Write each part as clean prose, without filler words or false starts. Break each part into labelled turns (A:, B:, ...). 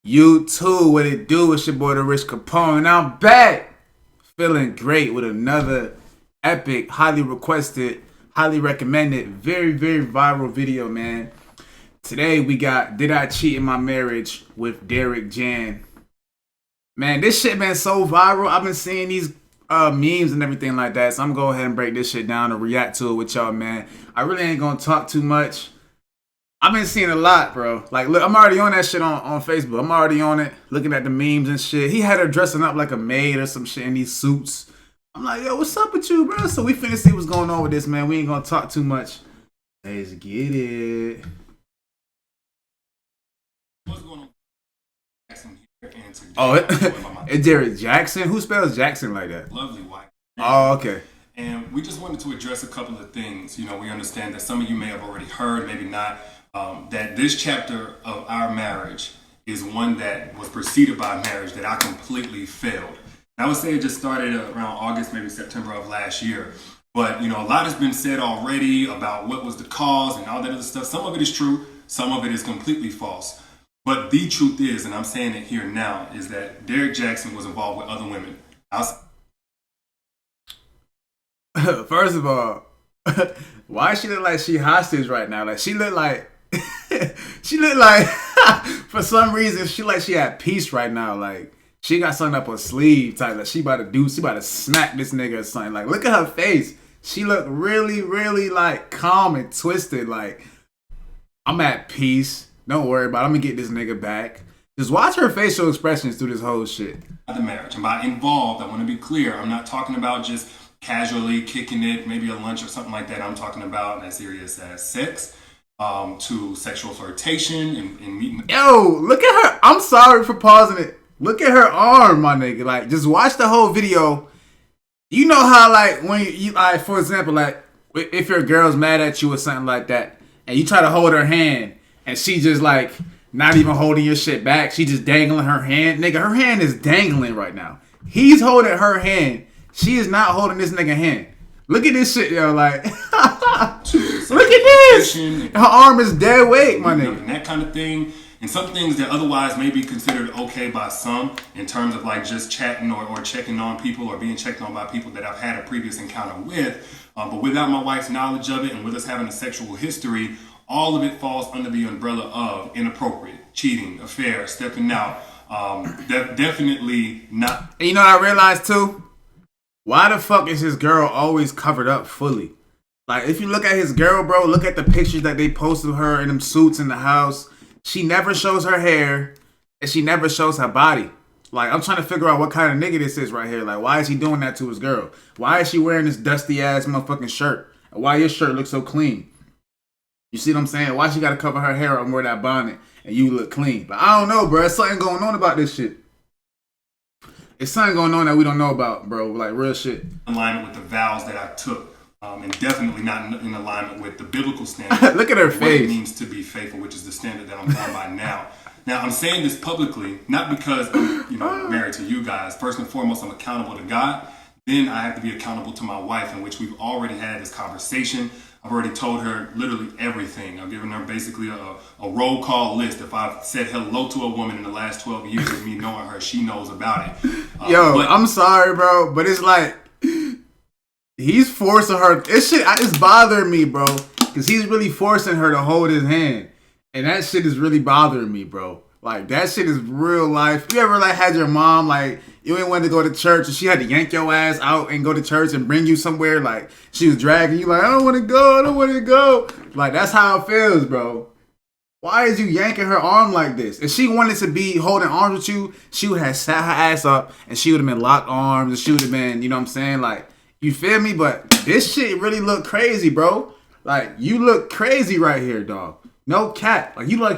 A: You too, what it do? It's your boy the Rich Capone, and I'm back, feeling great with another epic, highly requested, highly recommended, very viral video, man. Today we got "Did I Cheat in My Marriage" with Derrick Jaxn. Man, this shit been so viral. I've been seeing these memes and everything like that, so I'm gonna go ahead and break this shit down and react to it with y'all, man. I really ain't gonna talk too much. I've been seeing a lot, bro. Like, look, I'm already on that shit on Facebook. I'm already on it, looking at the memes and shit. He had her dressing up like a maid or some shit in these suits. I'm like, yo, what's up with you, bro? So we finna see what's going on with this, man. We ain't gonna talk too much. Let's get it.
B: What's going on? Jackson here, and today
A: Oh,
B: I'm joined by my
A: it's Derrick Jaxn. Who spells Jackson like that?
B: lovely wife.
A: Oh, okay.
B: And we just wanted to address a couple of things. You know, we understand that some of you may have already heard, maybe not, that this chapter of our marriage is one that was preceded by a marriage that I completely failed. And I would say it just started around August, maybe September of last year. But, you know, a lot has been said already about what was the cause and all that other stuff. Some of it is true, some of it is completely false. But the truth is, and I'm saying it here now, is that Derrick Jaxn was involved with other women.
A: First of all, why she look like she hostage right now? Like she look like she look like for some reason she had peace right now. Like she got something up her sleeve type. Like she about to smack this nigga or something. Like look at her face. She look really like calm and twisted. Like I'm at peace. Don't worry about it. I'm gonna get this nigga back. Just watch her facial expressions through this whole shit.
B: The marriage. And by involved, I want to be clear. I'm not talking about just casually kicking it, maybe a lunch or something like that. I'm talking about as serious as sex, to sexual flirtation and meeting.
A: Yo, look at her. I'm sorry for pausing it. Look at her arm, my nigga. Like, just watch the whole video. You know how, like, when you like, for example, like, if your girl's mad at you or something like that, and you try to hold her hand, and she just, like, not even holding your shit back. She just dangling her hand. Nigga, her hand is dangling right now. He's holding her hand. She is not holding this nigga hand. Look at this shit, yo. Like, look at this. Her arm is dead weight, my nigga.
B: And that kind of thing. And some things that otherwise may be considered okay by some in terms of like just chatting or checking on people or being checked on by people that I've had a previous encounter with. But without my wife's knowledge of it and with us having a sexual history, all of it falls under the umbrella of inappropriate, cheating, affair, stepping out. Definitely not.
A: And you know what I realized too? Why the fuck is his girl always covered up fully? Like, if you look at his girl, bro, look at the pictures that they posted of her in them suits in the house. She never shows her hair, and she never shows her body. Like, I'm trying to figure out what kind of nigga this is right here. Like, why is he doing that to his girl? Why is she wearing this dusty-ass motherfucking shirt? And why your shirt looks so clean? You see what I'm saying? Why she gotta cover her hair up and wear that bonnet, and you look clean? But I don't know, bro. There's something going on about this shit. It's something going on that we don't know about, bro. Like, real shit.
B: In alignment with the vows that I took. And definitely not in alignment with the biblical standard.
A: Look at her
B: face. What it means to be faithful, which is the standard that I'm going by now. Now, I'm saying this publicly, not because I'm married to you guys. First and foremost, I'm accountable to God. Then I have to be accountable to my wife, in which we've already had this conversation. I've already told her literally everything. I've given her basically a roll call list. If I've said hello to a woman in the last 12 years of me knowing her, she knows about it.
A: I'm sorry, bro, but it's like, he's forcing her. This shit is bothering me, bro. Because he's really forcing her to hold his hand. And that shit is really bothering me, bro. Like, that shit is real life. You ever, like, had your mom, like, you ain't wanted to go to church and she had to yank your ass out and go to church and bring you somewhere? Like, she was dragging you, like, I don't want to go. Like, that's how it feels, bro. Why is you yanking her arm like this? If she wanted to be holding arms with you, she would have sat her ass up and she would have been locked arms and she would have been, you know what I'm saying? Like, you feel me? But this shit really look crazy, bro. Like, you look crazy right here, dog. No cap. Like, you like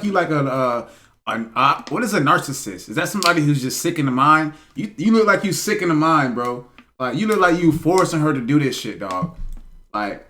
A: what is a narcissist? Is that somebody who's just sick in the mind? You look like you sick in the mind, bro. Like, you look like you forcing her to do this shit, dog. Like,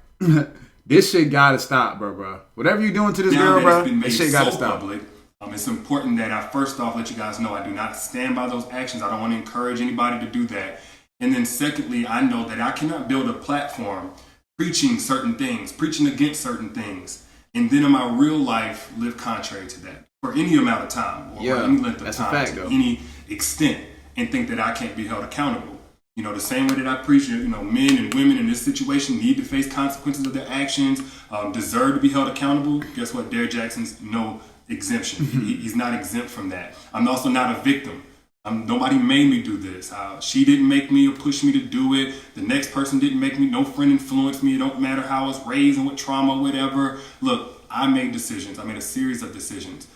A: this shit gotta stop, bro. Whatever you doing to this girl, bro, this shit gotta stop.
B: Public, it's important that I first off let you guys know I do not stand by those actions. I don't want to encourage anybody to do that. And then secondly, I know that I cannot build a platform preaching certain things, preaching against certain things, and then in my real life live contrary to that for any amount of time or any length of time to any extent, and think that I can't be held accountable. You know, the same way that I preach, you know, men and women in this situation need to face consequences of their actions, deserve to be held accountable. Guess what? Derrick Jaxn's no exemption. He's not exempt from that. I'm also not a victim. Nobody made me do this. She didn't make me or push me to do it. The next person didn't make me. No friend influenced me. It don't matter how I was raised and what trauma, whatever. Look, I made decisions. I made a series of decisions.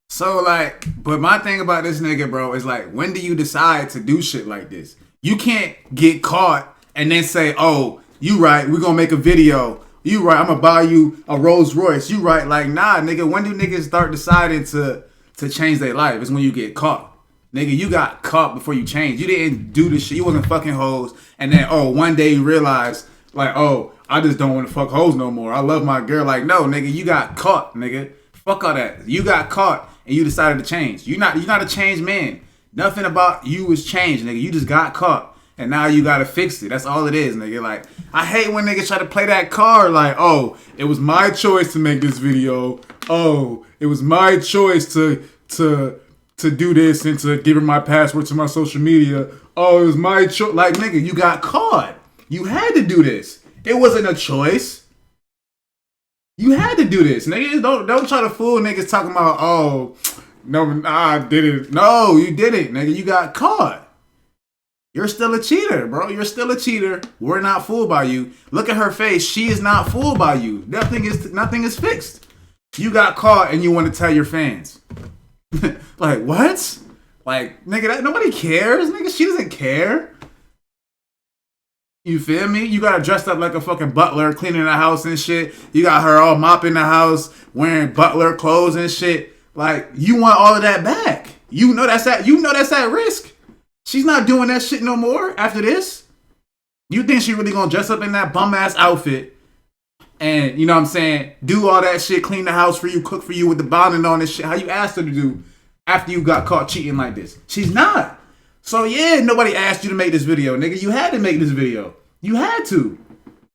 A: So, like, but my thing about this nigga, bro, is like, when do you decide to do shit like this? You can't get caught and then say, oh, you right, we're gonna make a video. You right, I'm gonna buy you a Rolls Royce. You right, like, nah, nigga, when do niggas start deciding to change their life? It's when you get caught. Nigga, you got caught before you changed. You didn't do this shit. You wasn't fucking hoes. And then, one day you realized, like, I just don't want to fuck hoes no more. I love my girl. Like, no, nigga, you got caught, nigga. Fuck all that. You got caught and you decided to change. You're not a changed man. Nothing about you was changed, nigga. You just got caught. And now you gotta fix it. That's all it is, nigga. Like, I hate when niggas try to play that card like, it was my choice to make this video. It was my choice to do this and to give her my password to my social media. It was my choice. Like, nigga, you got caught. You had to do this. It wasn't a choice. You had to do this. Nigga, don't try to fool niggas talking about, no, I did it. No, you didn't, nigga. You got caught. You're still a cheater, bro. You're still a cheater. We're not fooled by you. Look at her face. She is not fooled by you. Nothing is fixed. You got caught and you want to tell your fans. Like, what? Like, nigga, that nobody cares, nigga. She doesn't care. You feel me? You got her dressed up like a fucking butler, cleaning the house and shit. You got her all mopping the house, wearing butler clothes and shit. Like, you want all of that back. You know that's at risk. She's not doing that shit no more after this. You think she really gonna dress up in that bum ass outfit and, you know what I'm saying, do all that shit, clean the house for you, cook for you with the bonding on this shit, how you asked her to do after you got caught cheating like this? She's not. So yeah, nobody asked you to make this video, nigga. You had to make this video. You had to.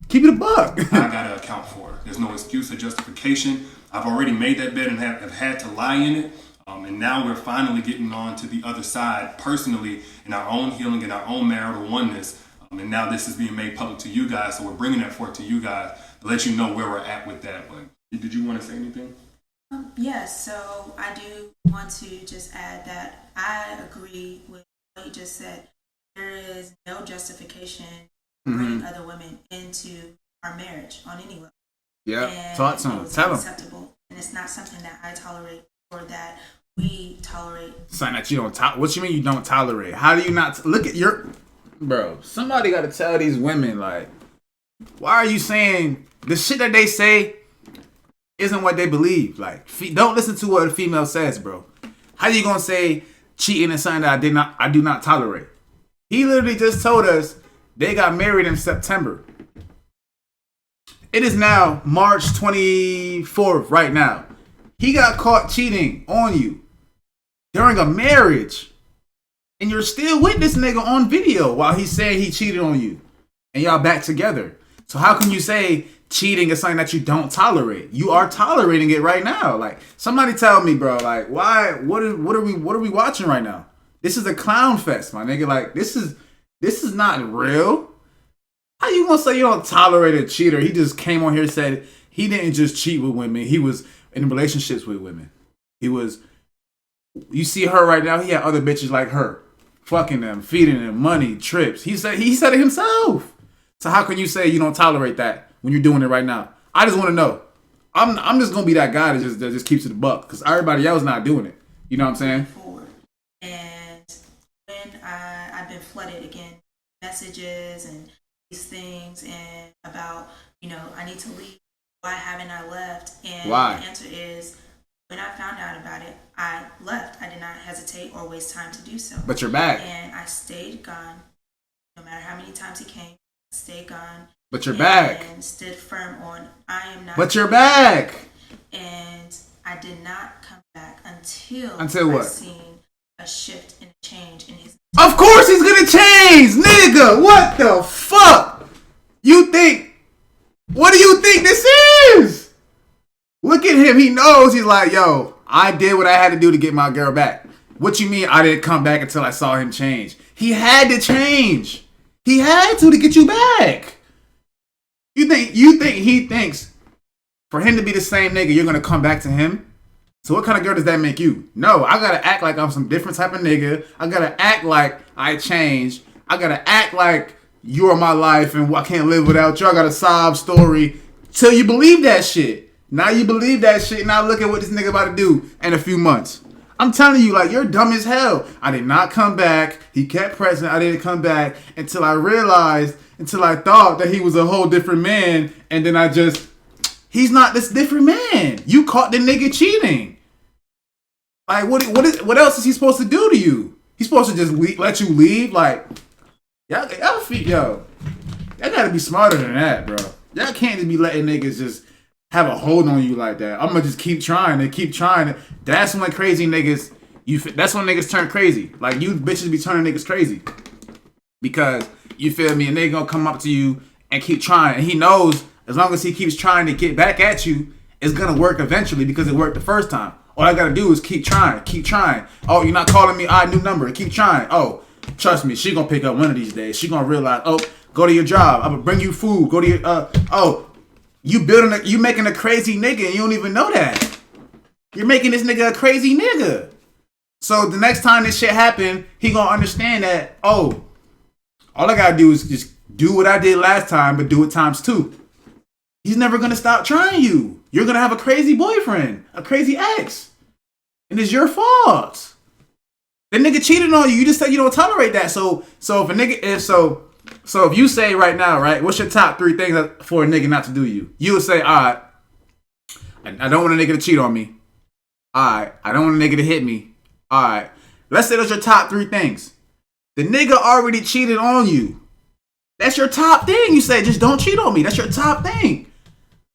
A: Keep it a buck.
B: I gotta account for it. There's no excuse or justification. I've already made that bet and have had to lie in it. And now we're finally getting on to the other side personally in our own healing, in our own marital oneness. And now this is being made public to you guys. So we're bringing that forth to you guys to let you know where we're at with that. But did you want to say anything?
C: Yes. So I do want to just add that I agree with what you just said. There is no justification bringing other women into our marriage on any level.
A: Yeah. Talk to them. Tell them.
C: Acceptable. And it's not something that I tolerate or that we tolerate.
A: Something that you don't tolerate. What you mean you don't tolerate? How do you not look at your bro? Somebody got to tell these women, like, why are you saying the shit that they say isn't what they believe? Like, don't listen to what a female says, bro. How you gonna say cheating is something that I do not tolerate? He literally just told us they got married in September. It is now March 24th right now. He got caught cheating on you during a marriage. And you're still with this nigga on video while he's saying he cheated on you. And y'all back together. So how can you say cheating is something that you don't tolerate? You are tolerating it right now. Like, somebody tell me, bro, like, why, what are we watching right now? This is a clown fest, my nigga. Like, this is not real. How you gonna say you don't tolerate a cheater? He just came on here and said he didn't just cheat with women. He was in relationships with women. You see her right now, he had other bitches like her. Fucking them, feeding them, money, trips. He said it himself. So how can you say you don't tolerate that when you're doing it right now? I just want to know. I'm just gonna be that guy that just keeps it a buck because everybody else not doing it. You know what I'm saying?
C: And when I've been flooded again, messages and these things and about, I need to leave. Why haven't I left? And
A: why?
C: The answer is, when I found out about it, I left. I did not hesitate or waste time to do so.
A: But you're back.
C: And I stayed gone. No matter how many times he came, I stayed gone.
A: But you're back.
C: And stood firm on, I am not.
A: But you're back.
C: And I did not come back until
A: what?
C: I seen a shift and a change in his.
A: Of course he's gonna change, nigga. What the fuck? What do you think this is? Look at him. He knows. He's like, yo, I did what I had to do to get my girl back. What you mean I didn't come back until I saw him change? He had to change. He had to get you back. You think he thinks for him to be the same nigga, you're gonna come back to him? So what kind of girl does that make you? No, I gotta act like I'm some different type of nigga. I gotta act like I changed. I gotta act like you're my life and I can't live without you. I got a sob story till you believe that shit. Now you believe that shit. Now look at what this nigga about to do in a few months. I'm telling you, like, you're dumb as hell. I did not come back. He kept pressing. I didn't come back until I thought that he was a whole different man. And then he's not this different man. You caught the nigga cheating. Like, what else is he supposed to do to you? He's supposed to just let you leave? Like, y'all gotta be smarter than that, bro. Y'all can't just be letting niggas just have a hold on you like that. I'm gonna just keep trying. That's when crazy niggas. That's when niggas turn crazy. Like, you bitches be turning niggas crazy because you feel me. A nigga gonna come up to you and keep trying, and he knows as long as he keeps trying to get back at you, it's gonna work eventually because it worked the first time. All I gotta do is keep trying. Oh, you're not calling me? New number. Keep trying. Oh, trust me, she gonna pick up one of these days. She gonna realize. Oh, go to your job. I'm gonna bring you food. Go to your. You making a crazy nigga and you don't even know that. You're making this nigga a crazy nigga. So the next time this shit happen, he gonna understand that, oh, all I gotta do is just do what I did last time, but do it times 2. He's never gonna stop trying you. You're gonna have a crazy boyfriend, a crazy ex. And it's your fault. The nigga cheated on you. You just said you don't tolerate that. So if you say right now, right, what's your top 3 things for a nigga not to do you? You would say, all right, I don't want a nigga to cheat on me. All right, I don't want a nigga to hit me. All right, let's say that's your top 3 things. The nigga already cheated on you. That's your top thing. You say, just don't cheat on me. That's your top thing.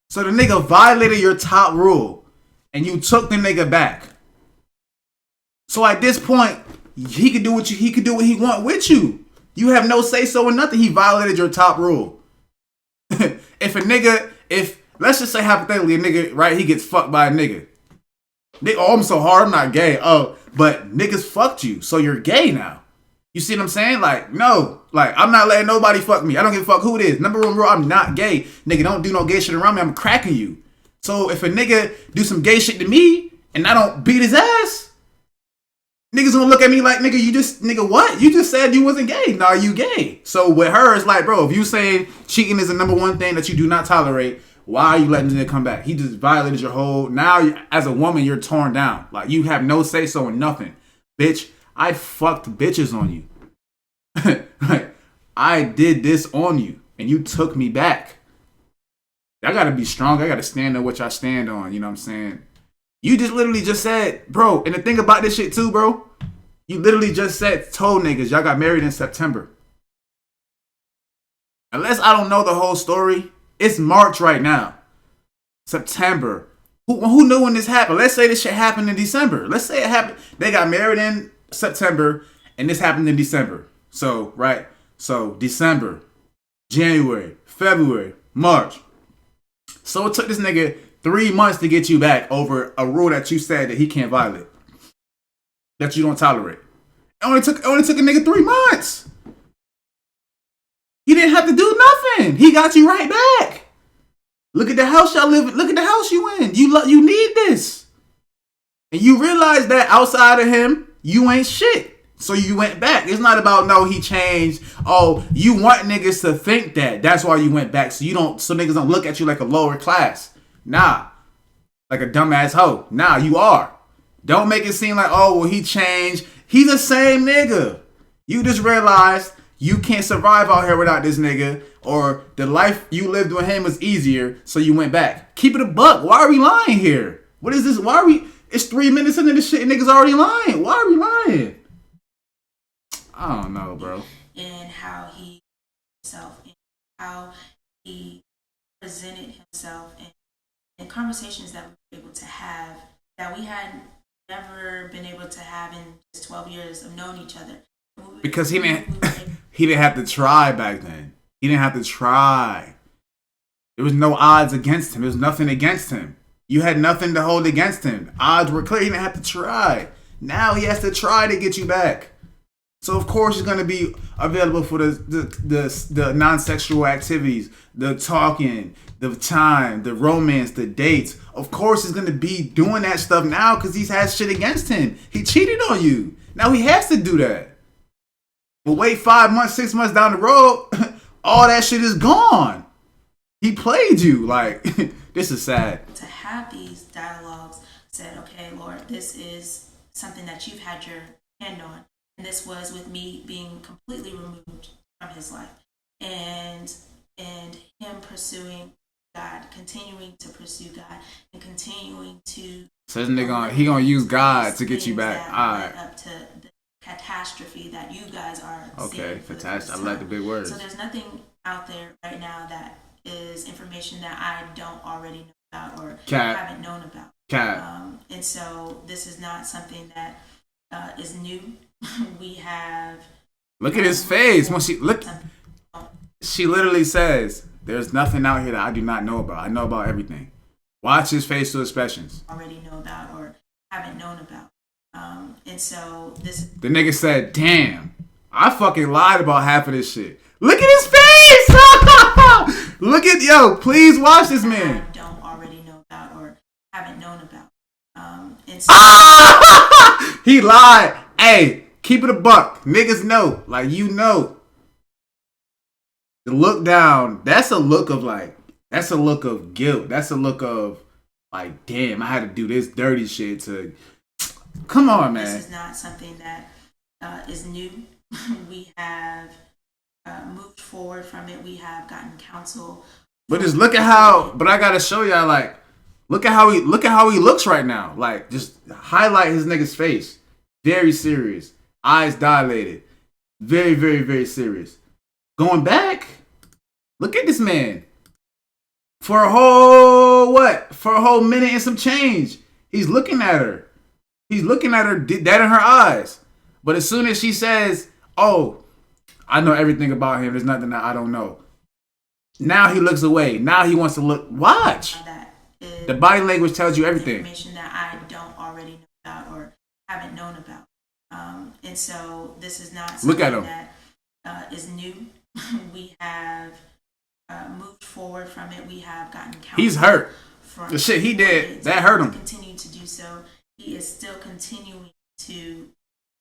A: So the nigga violated your top rule and you took the nigga back. So at this point, he could do what he want with you. You have no say so in nothing. He violated your top rule. If let's just say hypothetically a nigga, right, he gets fucked by a nigga. I'm so hard, I'm not gay. Oh, but niggas fucked you, so you're gay now. You see what I'm saying? Like, no. Like, I'm not letting nobody fuck me. I don't give a fuck who it is. Number 1 rule, I'm not gay. Nigga, don't do no gay shit around me. I'm cracking you. So if a nigga do some gay shit to me and I don't beat his ass, niggas gonna look at me like, nigga, what? You just said you wasn't gay. Nah, you gay. So with her, it's like, bro, if you saying cheating is the number 1 thing that you do not tolerate, why are you letting the nigga come back? He just violated your whole, now as a woman, you're torn down. Like, you have no say so in nothing. Bitch, I fucked bitches on you. Like, I did this on you and you took me back. I gotta be strong. I gotta stand on what I stand on. You know what I'm saying? You just literally just said, bro, and the thing about this shit too, bro, you literally just told niggas y'all got married in September. Unless I don't know the whole story, it's March right now. September. Who knew when this happened? Let's say this shit happened in December. Let's say it happened. They got married in September and this happened in December. So, right? So, December, January, February, March. So it took this nigga 3 months to get you back over a rule that you said that he can't violate. That you don't tolerate. It only took a nigga 3 months. He didn't have to do nothing. He got you right back. Look at the house y'all live in. Look at the house you in. You need this. And you realize that outside of him, you ain't shit. So you went back. It's not about, no, he changed. Oh, you want niggas to think that. That's why you went back. So niggas don't look at you like a lower class. Nah. Like a dumbass hoe. Nah, you are. Don't make it seem like, oh, well, he changed. He's the same nigga. You just realized you can't survive out here without this nigga, or the life you lived with him was easier, so you went back. Keep it a buck. Why are we lying here? What is this? It's 3 minutes into this shit and niggas already lying. Why are we lying? I don't know, bro.
C: And how he himself and how he presented himself and conversations that we were able to have that we had never been able to have in just 12 years of knowing each other.
A: Because he didn't have to try back then. He didn't have to try. There was no odds against him. There was nothing against him. You had nothing to hold against him. Odds were clear. He didn't have to try. Now he has to try to get you back. So of course he's gonna be available for the non-sexual activities, the talking, the time, the romance, the dates. Of course he's gonna be doing that stuff now because he's had shit against him. He cheated on you. Now he has to do that. But wait 5 months, 6 months down the road, all that shit is gone. He played you. Like, this is sad.
C: To have these dialogues said, okay, Lord, this is something that you've had your hand on. And this was with me being completely removed from his life. And him pursuing God, continuing to pursue God, and continuing to...
A: So this nigga, he gonna use God to get you back. All right.
C: Up to the catastrophe that you guys are
A: okay, fantastic. I like the big words.
C: So there's nothing out there right now that is information that I don't already know about or haven't known about. And so this is not something that is new. We have...
A: Look at his face. When she literally says, there's nothing out here that I do not know about. I know about everything. Watch his facial expressions.
C: Already know about or haven't known about. And so this...
A: The nigga said, damn, I fucking lied about half of this shit. Look at his face! Look at, yo, please watch this man.
C: I don't already know about or haven't known about. And so...
A: He lied. Hey, keep it a buck. Niggas know. Like, you know. The look down, that's a look of like, that's a look of guilt. That's a look of like, damn, I had to do this dirty shit to... Come on, man.
C: This is not something that is new. We have moved forward from it. We have gotten counsel.
A: But just look at how. But I gotta show y'all, like, look at how he looks right now. Like, just highlight his nigga's face. Very serious. Eyes dilated. Very, very, very serious. Going back. Look at this man. For a whole minute and some change. He's looking at her. He's looking at her dead in her eyes. But as soon as she says, oh, I know everything about him. There's nothing that I don't know. Now he looks away. Now he wants to look. Watch. The body language tells you everything.
C: Information that I don't already know about or haven't known about. And so this is not something that is new. We have moved forward from it. We have gotten counsel.
A: He's hurt. The shit he did, that hurt him.
C: Continue to do so. He is still continuing to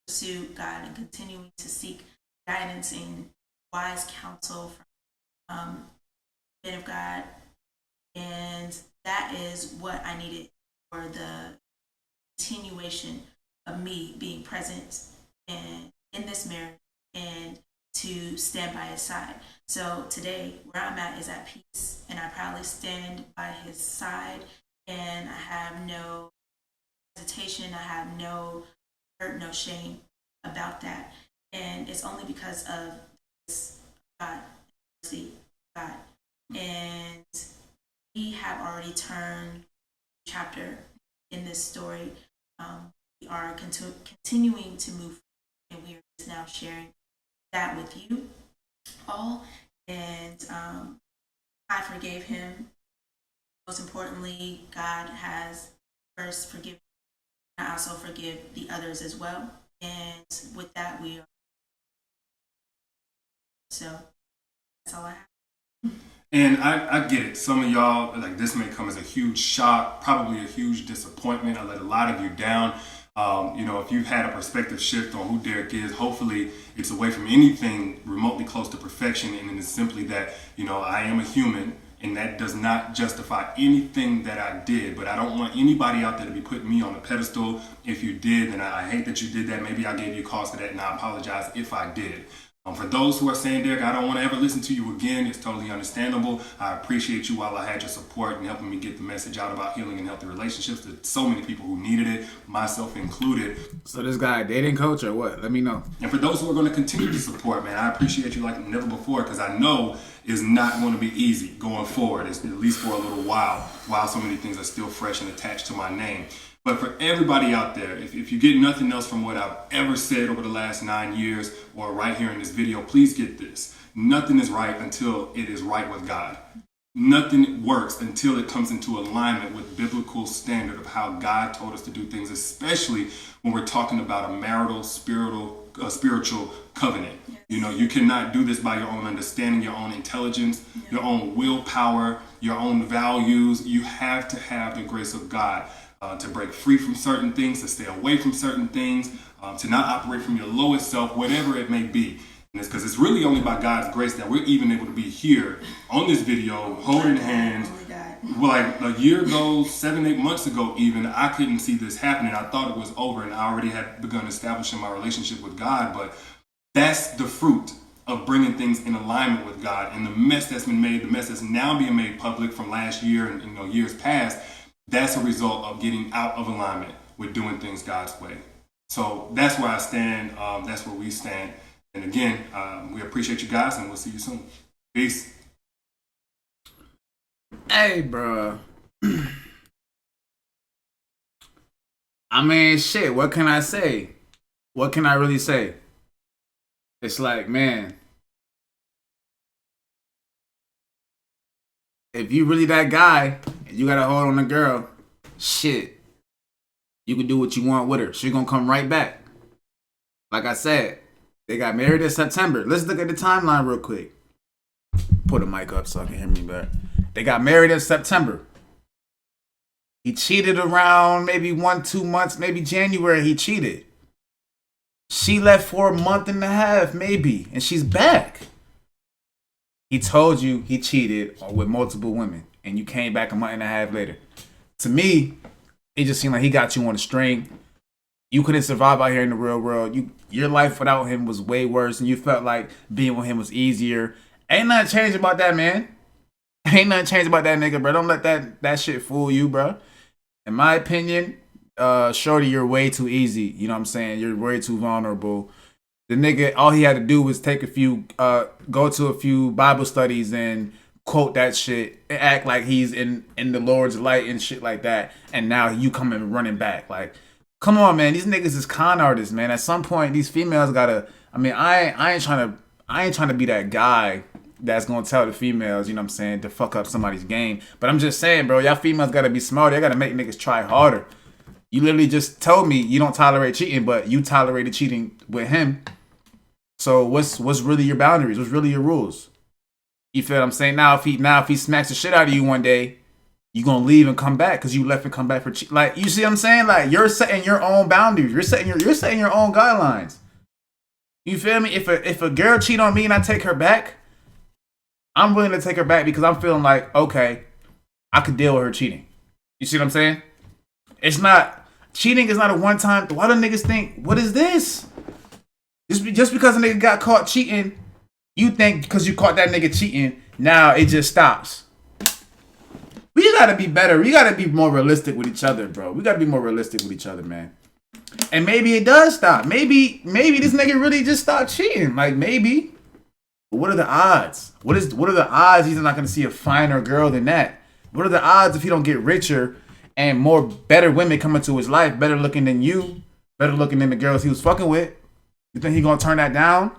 C: pursue God and continuing to seek guidance and wise counsel from men of God. And that is what I needed for the continuation of me being present and in this marriage and to stand by his side. So today, where I'm at is at peace, and I proudly stand by his side, and I have no hesitation, I have no hurt, no shame about that. And it's only because of this God, mercy, God. And we have already turned chapter in this story. We are continuing to move, and we are just now sharing that with you all. And I forgave him. Most importantly, God has first forgiven. I also forgive the others as well. And with that, we are. So that's all I have.
B: And I get it. Some of y'all, like, this may come as a huge shock, probably a huge disappointment. I let a lot of you down. If you've had a perspective shift on who Derrick is, hopefully it's away from anything remotely close to perfection. And it's simply that, I am a human, and that does not justify anything that I did. But I don't want anybody out there to be putting me on a pedestal. If you did, then I hate that you did that. Maybe I gave you cause for that, and I apologize if I did. For those who are saying, Derrick, I don't want to ever listen to you again, it's totally understandable. I appreciate you while I had your support and helping me get the message out about healing and healthy relationships to so many people who needed it, myself included.
A: So this guy a dating coach or what? Let me know.
B: And for those who are going to continue to support, man, I appreciate you like never before, because I know it's not going to be easy going forward, at least for a little while so many things are still fresh and attached to my name. But for everybody out there, if you get nothing else from what I've ever said over the last 9 years or right here in this video, please get this. Nothing is right until it is right with God. nothing works until it comes into alignment with biblical standard of how God told us to do things, especially when we're talking about a marital, spiritual covenant. Yes. You know, you cannot do this by your own understanding, your own intelligence, your own willpower, your own values. You have to have the grace of God to break free from certain things, to stay away from certain things, to not operate from your lowest self, whatever it may be. Because it's really only by God's grace that we're even able to be here on this video, holding hands. Well, like a year ago, 7-8 months ago even, I couldn't see this happening. I thought it was over, and I already had begun establishing my relationship with God. But that's the fruit of bringing things in alignment with God. And the mess that's been made, the mess that's now being made public from last year and years past, that's a result of getting out of alignment with doing things God's way. So that's where I stand. That's where we stand. And again, we appreciate you guys, and we'll see you soon. Peace.
A: Hey, bro. I mean, shit, what can I say? What can I really say? It's like, man, if you really that guy, and you got a hold on a girl, shit, you can do what you want with her. She's gonna come right back. Like I said, they got married in September. Let's look at the timeline real quick. Put the mic up so I can hear me better. They got married in September. He cheated around maybe 1-2 months, maybe January he cheated. She left for a month and a half, maybe, and she's back. He told you he cheated with multiple women, and you came back a month and a half later. To me, it just seemed like he got you on a string. You couldn't survive out here in the real world. Your life without him was way worse, and you felt like being with him was easier. Ain't nothing changed about that, man. Ain't nothing changed about that nigga, bro. Don't let that shit fool you, bro. In my opinion, shorty, you're way too easy. You know what I'm saying? You're way too vulnerable. The nigga, all he had to do was take go to a few Bible studies and quote that shit and act like he's in the Lord's light and shit like that. And now you coming running back. Like, come on, man. These niggas is con artists, man. At some point, these females gotta. I mean, I ain't trying to be that guy that's gonna tell the females, you know what I'm saying, to fuck up somebody's game. But I'm just saying, bro, y'all females gotta be smarter. Y'all gotta make niggas try harder. You literally just told me you don't tolerate cheating, but you tolerated cheating with him. So what's really your boundaries? What's really your rules? You feel what I'm saying? Now if he smacks the shit out of you one day, you gonna leave and come back because you left and come back for cheat. Like, you see what I'm saying? Like, you're setting your own boundaries. You're setting your own guidelines. You feel me? If a girl cheat on me and I take her back, I'm willing to take her back because I'm feeling like, okay, I could deal with her cheating. You see what I'm saying? Cheating is not a one time. Why do niggas think, what is this? Just because a nigga got caught cheating, you think because you caught that nigga cheating, now it just stops. We gotta be better. We gotta be more realistic with each other, bro. We gotta be more realistic with each other, man. And maybe it does stop. Maybe this nigga really just stopped cheating. Like, maybe. But what are the odds? What are the odds he's not gonna see a finer girl than that? What are the odds if he don't get richer and more better women come into his life, better looking than you, better looking than the girls he was fucking with? You think he gonna turn that down?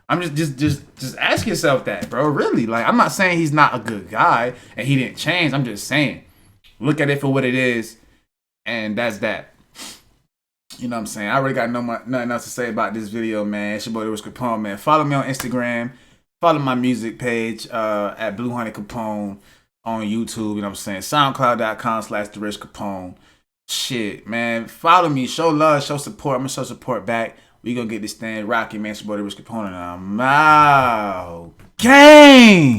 A: I'm just ask yourself that, bro. Really, like, I'm not saying he's not a good guy and he didn't change. I'm just saying, look at it for what it is, and that's that. You know what I'm saying? I already got nothing else to say about this video, man. It's your boy, Derrick Capone, man. Follow me on Instagram. Follow my music page at Blue Honey Capone on YouTube. You know what I'm saying? SoundCloud.com/Derrick Capone. Shit, man. Follow me. Show love. Show support. I'm gonna show support back. We gonna get this thing rocking, man. It's your boy, Derrick Capone, and I'm out. Gang!